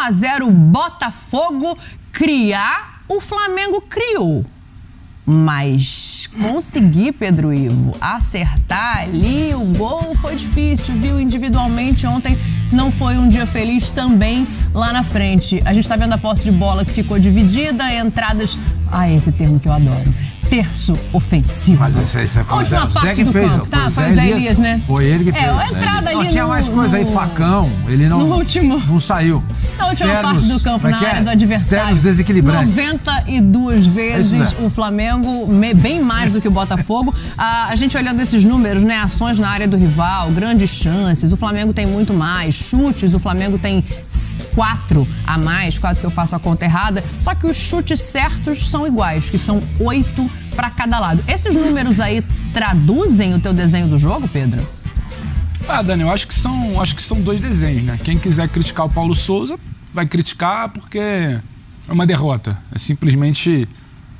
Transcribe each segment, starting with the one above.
1-0 Botafogo. Criar, o Flamengo criou. Mas conseguir, Pedro Ivo, acertar ali o gol foi difícil, viu? Individualmente ontem não foi um dia feliz também lá na frente. A gente está vendo a posse de bola que ficou dividida, entradas... esse termo que eu adoro. Terço ofensivo. Mas isso foi a última parte do fez, campo, tá? Foi o Zé Elias, né? Foi ele que fez. A entrada ali tinha mais coisa aí, facão. Ele não, no último, não saiu. Na última parte do campo, na área do adversário. Externos desequilibrantes. 92 vezes o Flamengo, bem mais do que o Botafogo. A gente olhando esses números, né? Ações na área do rival, grandes chances. O Flamengo tem muito mais. Chutes, o Flamengo tem 4 a mais, quase que eu faço a conta errada. Só que os chutes certos são iguais, que são 8 para cada lado. Esses números aí traduzem o teu desenho do jogo, Pedro? Dani, eu acho que são dois desenhos, né? Quem quiser criticar o Paulo Souza vai criticar porque é uma derrota. É simplesmente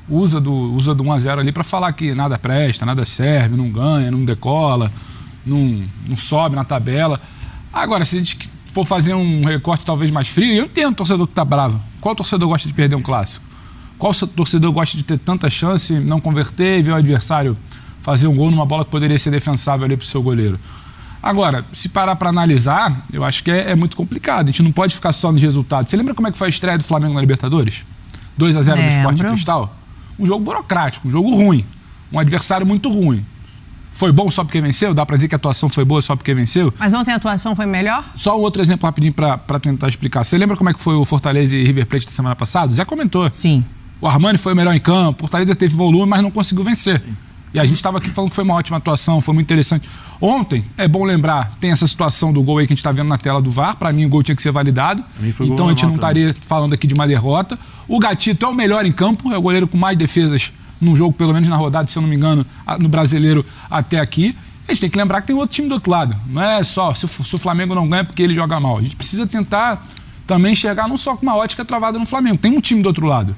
usa do 1-0 ali para falar que nada presta, nada serve, não ganha, não decola, não sobe na tabela. Agora, se a gente for fazer um recorte talvez mais frio, eu entendo o torcedor que tá bravo. Qual torcedor gosta de perder um clássico? Qual torcedor gosta de ter tanta chance, não converter e ver o adversário fazer um gol numa bola que poderia ser defensável ali pro seu goleiro? Agora, se parar para analisar, eu acho que é muito complicado. A gente não pode ficar só nos resultados. Você lembra como é que foi a estreia do Flamengo na Libertadores? 2-0 do Sport Cristal? Um jogo burocrático, um jogo ruim. Um adversário muito ruim. Foi bom só porque venceu? Dá pra dizer que a atuação foi boa só porque venceu? Mas ontem a atuação foi melhor? Só um outro exemplo rapidinho pra tentar explicar. Você lembra como é que foi o Fortaleza e River Plate da semana passada? O Zé comentou. Sim. O Armani foi o melhor em campo, o Fortaleza teve volume, mas não conseguiu vencer. Sim. E a gente estava aqui falando que foi uma ótima atuação, foi muito interessante. Ontem, é bom lembrar, tem essa situação do gol aí que a gente está vendo na tela do VAR. Para mim, o gol tinha que ser validado. Então a gente não estaria falando aqui de uma derrota. O Gatito é o melhor em campo, é o goleiro com mais defesas num jogo, pelo menos na rodada, se eu não me engano, no Brasileiro até aqui. A gente tem que lembrar que tem outro time do outro lado. Não é só se o Flamengo não ganha porque ele joga mal. A gente precisa tentar também enxergar não só com uma ótica travada no Flamengo. Tem um time do outro lado.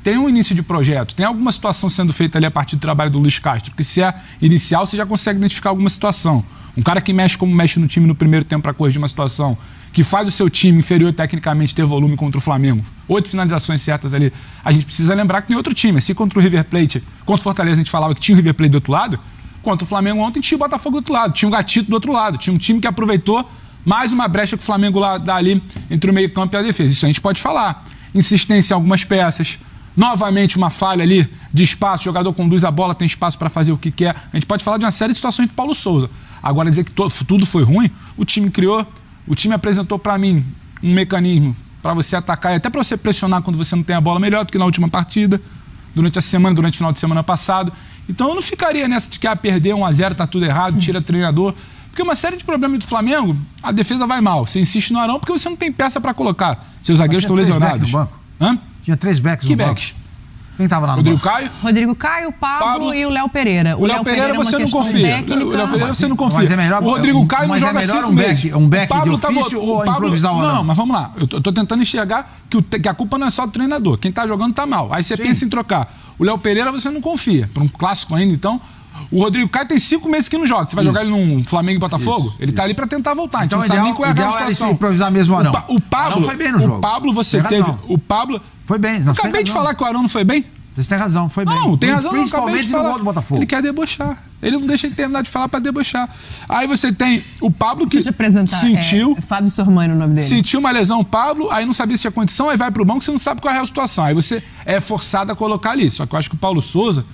Tem um início de projeto, tem alguma situação sendo feita ali a partir do trabalho do Luiz Castro, que se é inicial, você já consegue identificar alguma situação. Um cara que mexe como mexe no time no primeiro tempo para corrigir uma situação, que faz o seu time inferior tecnicamente ter volume contra o Flamengo. 8 finalizações certas ali. A gente precisa lembrar que tem outro time. Assim, contra o River Plate, contra o Fortaleza, a gente falava que tinha o River Plate do outro lado, contra o Flamengo ontem tinha o Botafogo do outro lado, tinha o Gatito do outro lado, tinha um time que aproveitou mais uma brecha que o Flamengo lá dá ali entre o meio campo e a defesa. Isso a gente pode falar. Insistência em algumas peças. Novamente uma falha ali de espaço, o jogador conduz a bola, tem espaço para fazer o que quer. A gente pode falar de uma série de situações de Paulo Souza. Agora, dizer que tudo foi ruim, o time criou, o time apresentou para mim um mecanismo para você atacar e até para você pressionar quando você não tem a bola melhor do que na última partida, durante a semana, durante o final de semana passado. Então eu não ficaria nessa de que perder 1-0, tá tudo errado, tira treinador. Porque uma série de problemas do Flamengo, a defesa vai mal. Você insiste no Arão porque você não tem peça para colocar. Seus zagueiros estão lesionados. Hã? Tinha 3 backs no banco. Quem estava lá no Rodrigo banco? Caio? Rodrigo Caio, Pablo e o Léo Pereira. O Léo Pereira você não confia. O Léo Pereira você não confia. Mas é melhor, o Rodrigo Caio não joga 5 meses. Um back de ofício ou improvisar o Arão? Não, mas vamos lá. Eu tô tentando enxergar que a culpa não é só do treinador. Quem tá jogando tá mal. Aí você pensa em trocar. O Léo Pereira você não confia. Para um clássico ainda, então... O Rodrigo Caio tem 5 meses que não joga. Você vai jogar ele num Flamengo e Botafogo? Ele tá ali pra tentar voltar. Então a gente não sabe nem qual é a situação. Era improvisar mesmo o Arão. O Pablo não foi bem no jogo. O Pablo você teve... O Pablo... Foi bem. Eu acabei de falar que o Arão não foi bem. Você tem razão, foi bem. Não, tem razão. Principalmente no gol do Botafogo. Ele quer debochar. Ele não deixa ele terminar de falar pra debochar. Aí você tem o Pablo que sentiu... Fábio Sormani o nome dele. Sentiu uma lesão, o Pablo, aí não sabia se tinha condição, aí vai pro banco, você não sabe qual é a situação. Aí você é forçado a colocar ali. Só que eu acho que o Paulo Souza...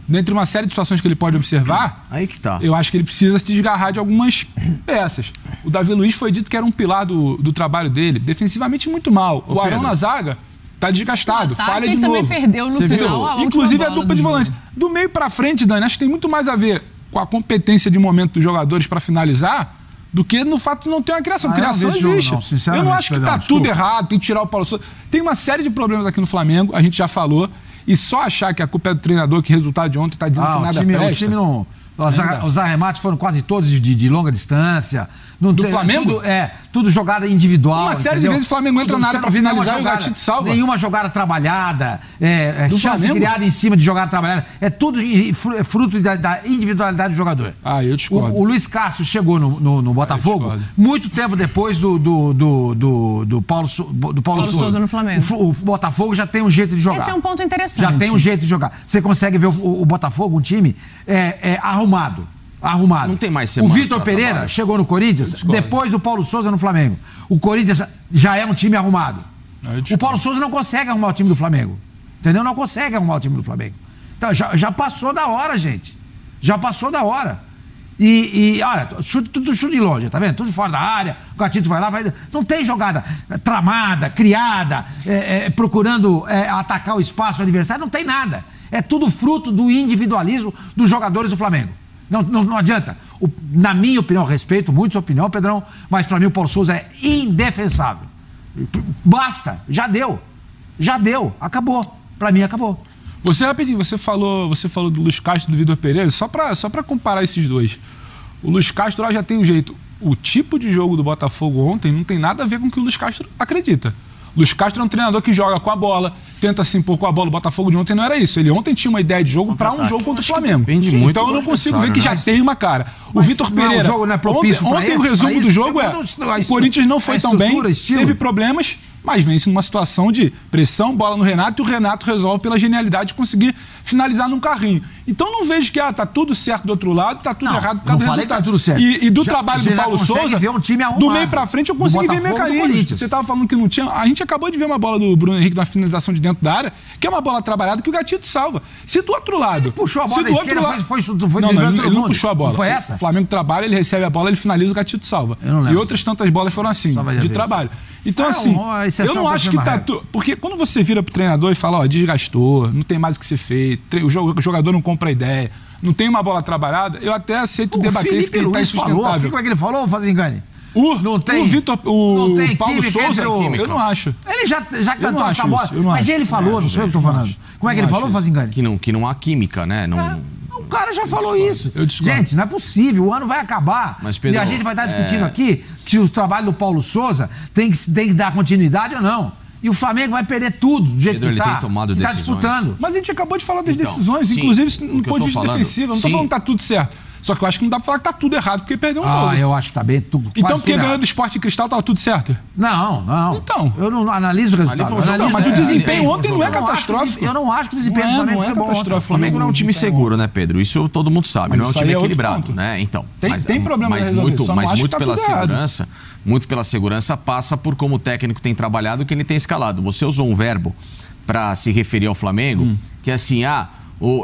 Dentre uma série de situações que ele pode observar, aí que tá. Eu acho que ele precisa se desgarrar de algumas peças. O Davi Luiz foi dito que era um pilar do trabalho dele. Defensivamente, muito mal. O Arão na zaga tá desgastado. Falha de novo. Ele também perdeu no final. Inclusive a dupla de volante. Do meio pra frente, Dani, acho que tem muito mais a ver com a competência de momento dos jogadores para finalizar do que no fato de não ter uma criação. Criação existe. Eu não acho que tá tudo errado, tem que tirar o Paulo Souza. Tem uma série de problemas aqui no Flamengo, a gente já falou. E só achar que a culpa é do treinador, que o resultado de ontem está dizendo que nada presta. O time Os arremates foram quase todos de longa distância. Do Flamengo? Tudo jogada individual. Uma série de vezes o Flamengo entra na área para finalizar e o Gatito salva. Nenhuma jogada trabalhada, chance Flamengo? criada em cima de jogada trabalhada. É tudo fruto da individualidade do jogador. Eu discordo. O Luiz Castro chegou no Botafogo muito tempo depois do Paulo Souza no Flamengo. O Botafogo já tem um jeito de jogar. Esse é um ponto interessante. Já tem um jeito de jogar. Você consegue ver o Botafogo, um time arrumado. Não tem mais O Vitor Pereira chegou no Corinthians depois do Paulo Souza no Flamengo. O Corinthians já é um time arrumado. O Paulo Souza não consegue arrumar o time do Flamengo. Entendeu? Não consegue arrumar o time do Flamengo. Então, já passou da hora, gente. Já passou da hora. Olha, tudo chute de longe, tá vendo? Tudo fora da área, o Gatito vai lá, não tem jogada tramada, criada, procurando atacar o espaço do adversário, não tem nada. É tudo fruto do individualismo dos jogadores do Flamengo. Não adianta. Na minha opinião, respeito muito sua opinião, Pedrão, mas pra mim o Paulo Souza é indefensável. Basta, já deu, acabou. Pra mim, acabou. Rapidinho, você falou do Luiz Castro e do Vitor Pereira, só pra comparar esses dois. O Luiz Castro já tem um jeito. O tipo de jogo do Botafogo ontem não tem nada a ver com o que o Luiz Castro acredita. O Luiz Castro é um treinador que joga com a bola, tenta se impor com a bola. O Botafogo de ontem não era isso. Ele ontem tinha uma ideia de jogo para um jogo contra o Flamengo. Então eu não consigo ver que já tem uma cara. O Vitor Pereira, o jogo não é propício ontem o resumo do jogo o Corinthians não foi tão bem, teve problemas, mas vence numa situação de pressão, bola no Renato, e o Renato resolve pela genialidade de conseguir finalizar num carrinho. Então não vejo que tá tudo certo do outro lado, tá tudo errado por causa do resultado. Tá tudo certo. E do trabalho do Paulo Souza, ver um time do meio pra frente, eu consegui ver mecanismos. Você estava falando que não tinha. A gente acabou de ver uma bola do Bruno Henrique na finalização de dentro da área, que é uma bola trabalhada que o Gatito salva. Se do outro lado. Ele puxou a bola da esquerda, ele não puxou a bola. Não foi essa? O Flamengo trabalha, ele recebe a bola, ele finaliza, o Gatito salva. E outras tantas bolas foram assim, de trabalho. Então, eu não acho que tá. Porque quando você vira pro treinador e fala, desgastou, não tem mais o que ser feito, o jogador não compra ideia, não tem uma bola trabalhada, eu até aceito debater isso, que ele tá insustentável. Como é que ele falou, Fazingani? O Paulo Souza, eu não acho. Ele já cantou essa bola, mas ele falou, não sei o que eu tô falando. Como é que ele falou, Fazingani? Que não há química, né? O cara já falou isso. Gente, não é possível, o ano vai acabar. Mas, Pedro, e a gente vai estar discutindo aqui se o trabalho do Paulo Souza tem que dar continuidade ou não. E o Flamengo vai perder tudo do jeito que ele tem tomado decisões. Disputando. Mas a gente acabou de falar das decisões, inclusive no ponto de vista defensivo. Eu não tô falando que tá tudo certo. Só que eu acho que não dá pra falar que tá tudo errado, porque perdeu um jogo. Eu acho que tá bem tudo. Então, porque ganhou do Sport Cristal, tava tudo certo? Não. Então. Eu não analiso o resultado. Mas o desempenho ontem não é catastrófico. Eu não acho que o desempenho do Flamengo foi bom. O Flamengo não é um time seguro, né, Pedro? Isso todo mundo sabe. Não é um time equilibrado, né? Então. Tem problema mas muito pela segurança. Muito pela segurança passa por como o técnico tem trabalhado, que ele tem escalado. Você usou um verbo para se referir ao Flamengo, que é assim,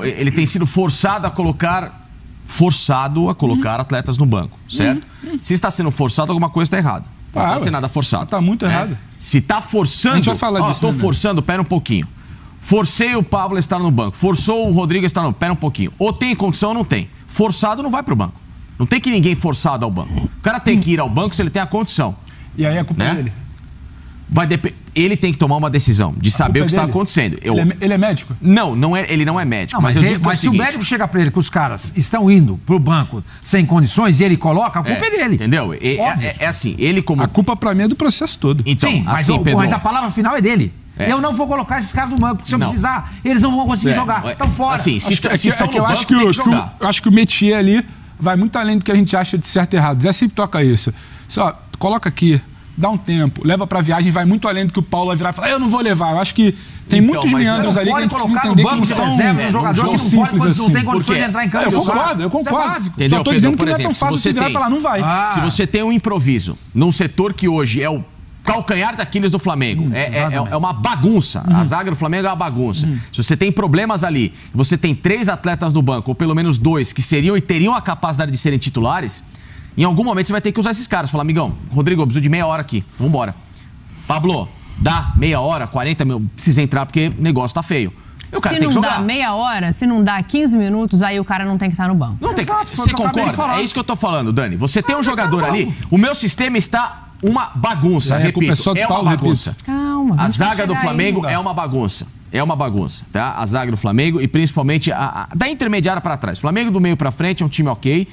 ele tem sido forçado a colocar atletas no banco, certo? Se está sendo forçado, alguma coisa está errada. Não pode ser nada forçado. Está muito errado. Se está forçando... A gente vai falar disso. Estou forçando, pera um pouquinho. Forcei o Pablo a estar no banco. Forçou o Rodrigo a estar no banco. Pera um pouquinho. Ou tem condição ou não tem. Forçado não vai para o banco. Não tem que ninguém forçado ao banco. O cara tem que ir ao banco se ele tem a condição. E aí a culpa é dele? Ele tem que tomar uma decisão de saber o que está acontecendo. Ele é médico? Não é, ele não é médico. Mas se o médico chega para ele que os caras estão indo pro banco sem condições e ele coloca, a culpa é dele. Entendeu? É assim, ele como... A culpa para mim é do processo todo. Então, sim, mas a palavra final é dele. Eu não vou colocar esses caras no banco, porque se eu precisar, eles não vão conseguir jogar. Estão fora. Assim, eu acho que o métier ali vai muito além do que a gente acha de certo e errado. Zé sempre toca isso. Só coloca aqui, dá um tempo, leva pra viagem, vai muito além do que o Paulo vai virar e falar, eu não vou levar. Eu acho que tem muitos meandros ali que a gente precisa entender que não são um jogador que não tem condições de entrar em campo. Eu concordo. Entendeu, só tô dizendo que não é tão fácil de virar e falar, não vai. Se você tem um improviso num setor que hoje é o calcanhar daqueles do Flamengo, é uma bagunça. A zaga do Flamengo é uma bagunça. Se você tem problemas ali, você tem 3 atletas no banco, ou pelo menos 2, que seriam e teriam a capacidade de serem titulares, em algum momento você vai ter que usar esses caras. Falar, amigão, Rodrigo, eu preciso de meia hora aqui. Vambora. Pablo, dá meia hora, 40 minutos, precisa entrar porque o negócio tá feio. O cara tem que jogar. Se não dá meia hora, se não dá 15 minutos, aí o cara não tem que estar no banco. Não tem que... Você concorda? É isso que eu tô falando, Dani. Você tem um jogador ali, o meu sistema está uma bagunça, repito, é uma bagunça. Calma. A zaga do Flamengo é uma bagunça. É uma bagunça, tá? A zaga do Flamengo e principalmente da intermediária para trás. Flamengo do meio para frente é um time ok.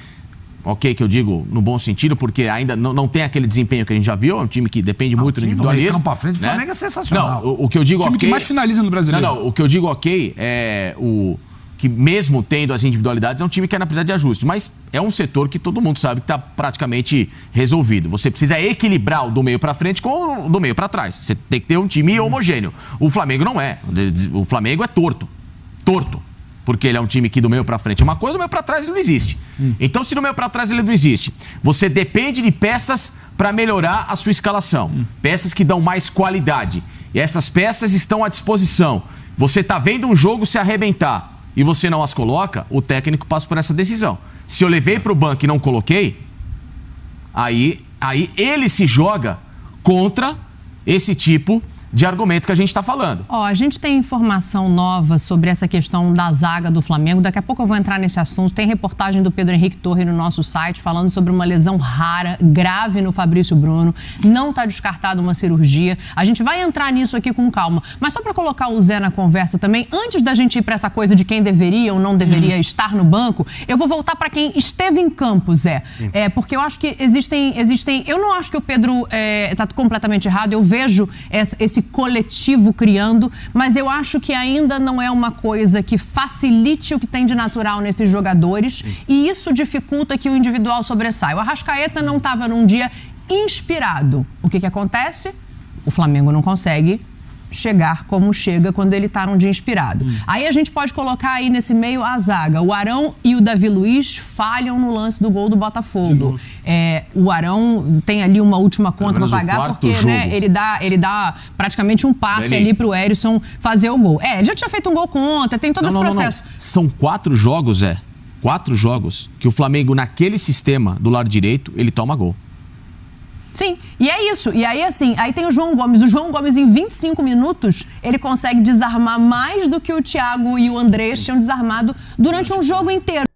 Ok, que eu digo no bom sentido, porque ainda não tem aquele desempenho que a gente já viu. É um time que depende muito do individualismo. Para frente, o Flamengo é sensacional. Não, o que eu digo ok... O time que mais finaliza no Brasileiro. Não, o que eu digo ok é que mesmo tendo as individualidades, é um time que ainda precisa de ajuste. Mas é um setor que todo mundo sabe que está praticamente resolvido. Você precisa equilibrar o do meio para frente com o do meio para trás. Você tem que ter um time homogêneo. O Flamengo não é. O Flamengo é torto. Torto. Porque ele é um time que do meio para frente é uma coisa, do meio para trás ele não existe. Então, se do meio para trás ele não existe, você depende de peças para melhorar a sua escalação. Peças que dão mais qualidade. E essas peças estão à disposição. Você está vendo um jogo se arrebentar e você não as coloca, o técnico passa por essa decisão. Se eu levei para o banco e não coloquei, aí ele se joga contra esse tipo de argumento que a gente está falando. A gente tem informação nova sobre essa questão da zaga do Flamengo. Daqui a pouco eu vou entrar nesse assunto. Tem reportagem do Pedro Henrique Torre no nosso site falando sobre uma lesão rara, grave no Fabrício Bruno. Não está descartada uma cirurgia. A gente vai entrar nisso aqui com calma. Mas só para colocar o Zé na conversa também, antes da gente ir para essa coisa de quem deveria ou não deveria estar no banco, eu vou voltar para quem esteve em campo, Zé. Porque eu acho que existem... Eu não acho que o Pedro está completamente errado. Eu vejo esse coletivo criando, mas eu acho que ainda não é uma coisa que facilite o que tem de natural nesses jogadores e isso dificulta que o individual sobressaia. O Arrascaeta não estava num dia inspirado. O que acontece? O Flamengo não consegue chegar como chega quando ele está num dia inspirado. Aí a gente pode colocar aí nesse meio a zaga. O Arão e o Davi Luiz falham no lance do gol do Botafogo. O Arão tem ali uma última conta para pagar porque ele dá praticamente um passe ali pro Hérisson fazer o gol. Ele já tinha feito um gol contra, tem todo esse processo. Não. São 4 jogos, 4 jogos que o Flamengo naquele sistema do lado direito, ele toma gol. Sim, e é isso. E aí, assim, aí tem o João Gomes. O João Gomes, em 25 minutos, ele consegue desarmar mais do que o Thiago e o Andrés tinham desarmado durante um jogo inteiro.